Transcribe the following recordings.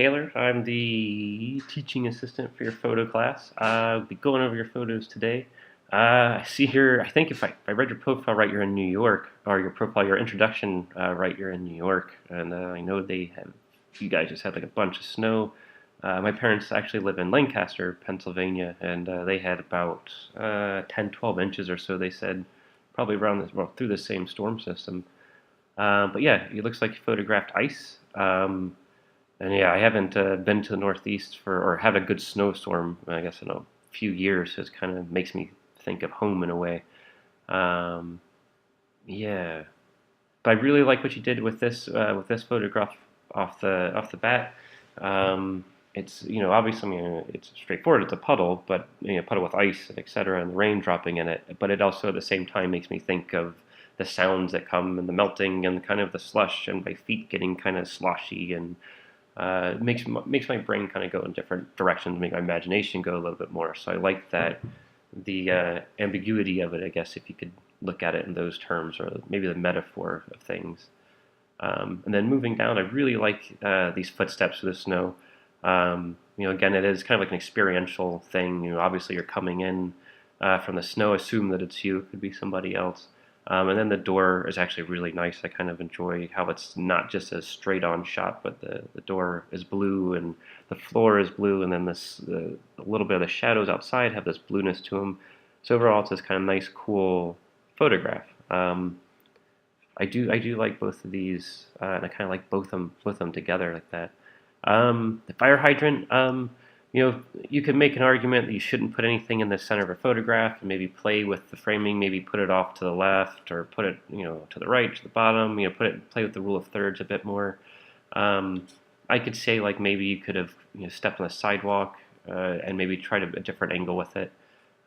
Taylor. I'm the teaching assistant for your photo class. I'll be going over your photos today. I see here, I think if I read your profile right, you're in New York, or your introduction right, you're in New York. And I know you guys just had like a bunch of snow. My parents actually live in Lancaster, Pennsylvania, and they had about 10, 12 inches or so, they said, probably around this, well, through the same storm system. But yeah, it looks like you photographed ice. And yeah, I haven't been to the Northeast or had a good snowstorm, I guess, in a few years. So it kind of makes me think of home in a way. Um, yeah, but I really like what you did with this photograph off the bat. It's obviously, I mean, it's straightforward. It's a puddle, but puddle with ice and etc. and the rain dropping in it. But it also at the same time makes me think of the sounds that come and the melting and kind of the slush and my feet getting kind of sloshy and it makes my brain kind of go in different directions, make my imagination go a little bit more. So I like that the ambiguity of it, I guess, if you could look at it in those terms, or maybe the metaphor of things. And then moving down, I really like these footsteps of the snow. Again, it is kind of like an experiential thing. Obviously you're coming in from the snow, assume that it's you, it could be somebody else. And then the door is actually really nice. I kind of enjoy how it's not just a straight-on shot, but the door is blue and the floor is blue, and then a little bit of the shadows outside have this blueness to them. So overall, it's this kind of nice, cool photograph. I do like both of these, and I kind of like both of them together like that. The fire hydrant. You could make an argument that you shouldn't put anything in the center of a photograph and maybe play with the framing, maybe put it off to the left or put it, to the right, to the bottom, play with the rule of thirds a bit more. I could say like maybe you could have, stepped on the sidewalk and maybe tried a different angle with it.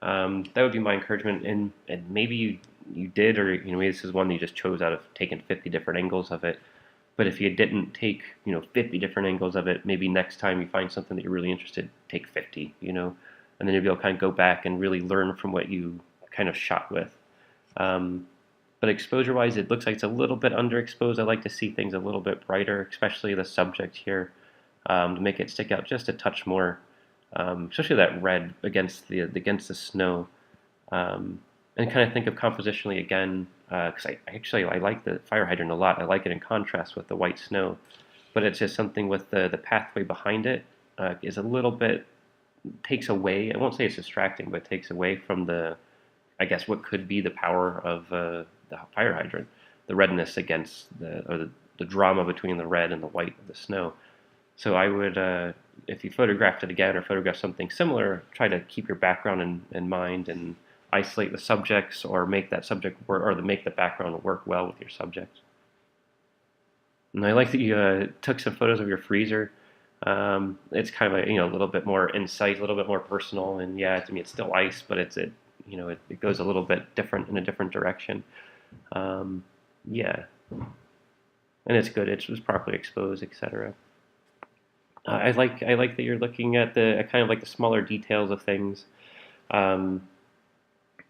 That would be my encouragement, and maybe you did, or maybe this is one that you just chose out of taking 50 different angles of it. But if you didn't take, 50 different angles of it, maybe next time you find something that you're really interested, take 50, and then you'll be able to kind of go back and really learn from what you kind of shot with. But exposure-wise, it looks like it's a little bit underexposed. I like to see things a little bit brighter, especially the subject here, to make it stick out just a touch more, especially that red against the snow. And kind of think of compositionally again, because I like the fire hydrant a lot. I like it in contrast with the white snow, but it's just something with the pathway behind it is a little bit takes away. I won't say it's distracting, but it takes away from I guess what could be the power of the fire hydrant, the redness against the drama between the red and the white of the snow. So I would, if you photographed it again or photograph something similar, try to keep your background in mind and isolate the subjects, or make that subject work, or make the background work well with your subjects. And I like that you took some photos of your freezer. It's kind of a little bit more insight, a little bit more personal, and yeah, I mean it's still ice, but it goes a little bit different in a different direction. Yeah, and it's good. It was properly exposed, etc. I like that you're looking at the kind of like the smaller details of things.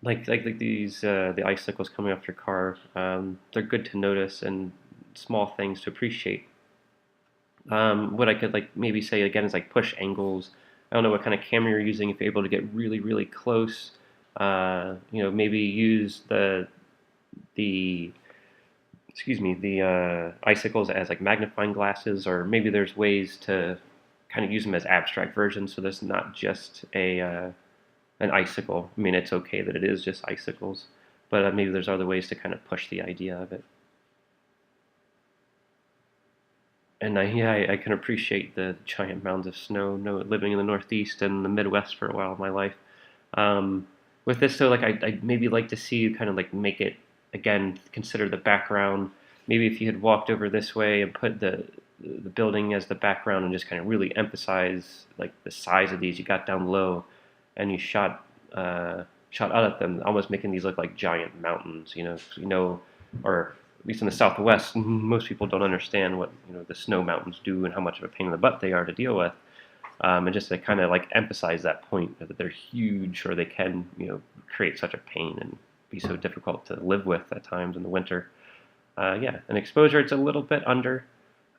Like these the icicles coming off your car. They're good to notice and small things to appreciate. What I could like maybe say again is like push angles. I don't know what kind of camera you're using. If you're able to get really really close, maybe use the icicles as like magnifying glasses, or maybe there's ways to kind of use them as abstract versions. So there's not just an icicle. I mean, it's okay that it is just icicles, but maybe there's other ways to kind of push the idea of it. And I can appreciate the giant mounds of snow. Living in the Northeast and the Midwest for a while in my life. With this, though, like I maybe like to see you kind of like make it again. Consider the background. Maybe if you had walked over this way and put the building as the background and just kind of really emphasize like the size of these. You got down low and you shot out at them, almost making these look like giant mountains. Or at least in the Southwest, most people don't understand what the snow mountains do and how much of a pain in the butt they are to deal with. And just to kind of like emphasize that point that they're huge, or they can create such a pain and be so difficult to live with at times in the winter. Yeah, and exposure, it's a little bit under.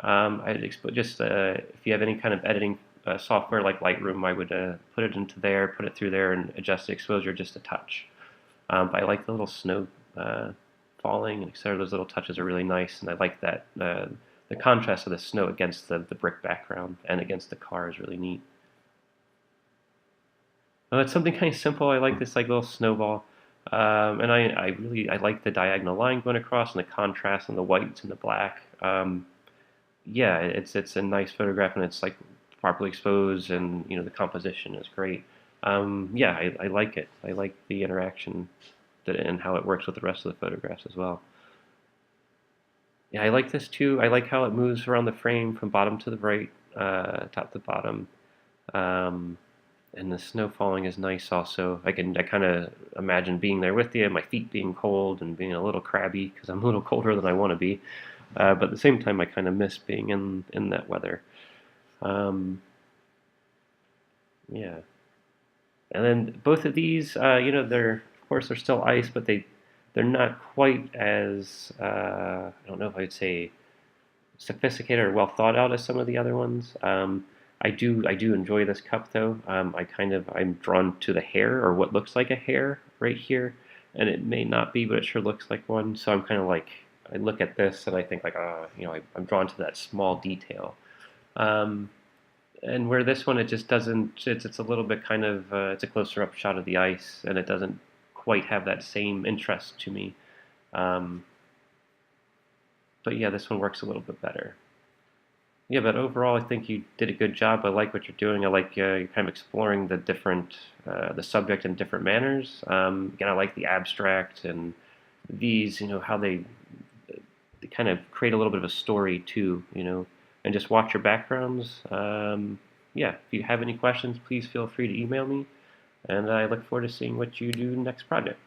Just if you have any kind of editing software like Lightroom, I would put it into there, put it through there, and adjust the exposure just a touch. But I like the little snow falling, and etc. Those little touches are really nice, and I like that the contrast of the snow against the brick background and against the car is really neat. It's something kind of simple. I like this like little snowball, and I like the diagonal line going across and the contrast and the whites and the black. Yeah, it's a nice photograph and it's like properly exposed and the composition is great. Yeah, I like it. I like the interaction and how it works with the rest of the photographs as well. Yeah, I like this too. I like how it moves around the frame from bottom to the right, top to bottom. Um, and the snow falling is nice also. I kind of imagine being there with you, my feet being cold and being a little crabby because I'm a little colder than I want to be. But at the same time, I kind of miss being in that weather. Um, yeah. And then both of these, they're of course they're still ice, but they're not quite as I don't know if I'd say sophisticated or well thought out as some of the other ones. I do enjoy this cup though. I'm drawn to the hair or what looks like a hair right here, and it may not be, but it sure looks like one. So I'm kind of like I look at this and I think like I'm drawn to that small detail. Um, and where this one it just doesn't it's a little bit kind of it's a closer up shot of the ice and it doesn't quite have that same interest to me. Um, but yeah, this one works a little bit better. Yeah, but overall, I think you did a good job. I like what you're doing. I like you're kind of exploring the subject in different manners. Again, I like the abstract and these, how they kind of create a little bit of a story too, and just watch your backgrounds. Yeah, if you have any questions, please feel free to email me, and I look forward to seeing what you do next project.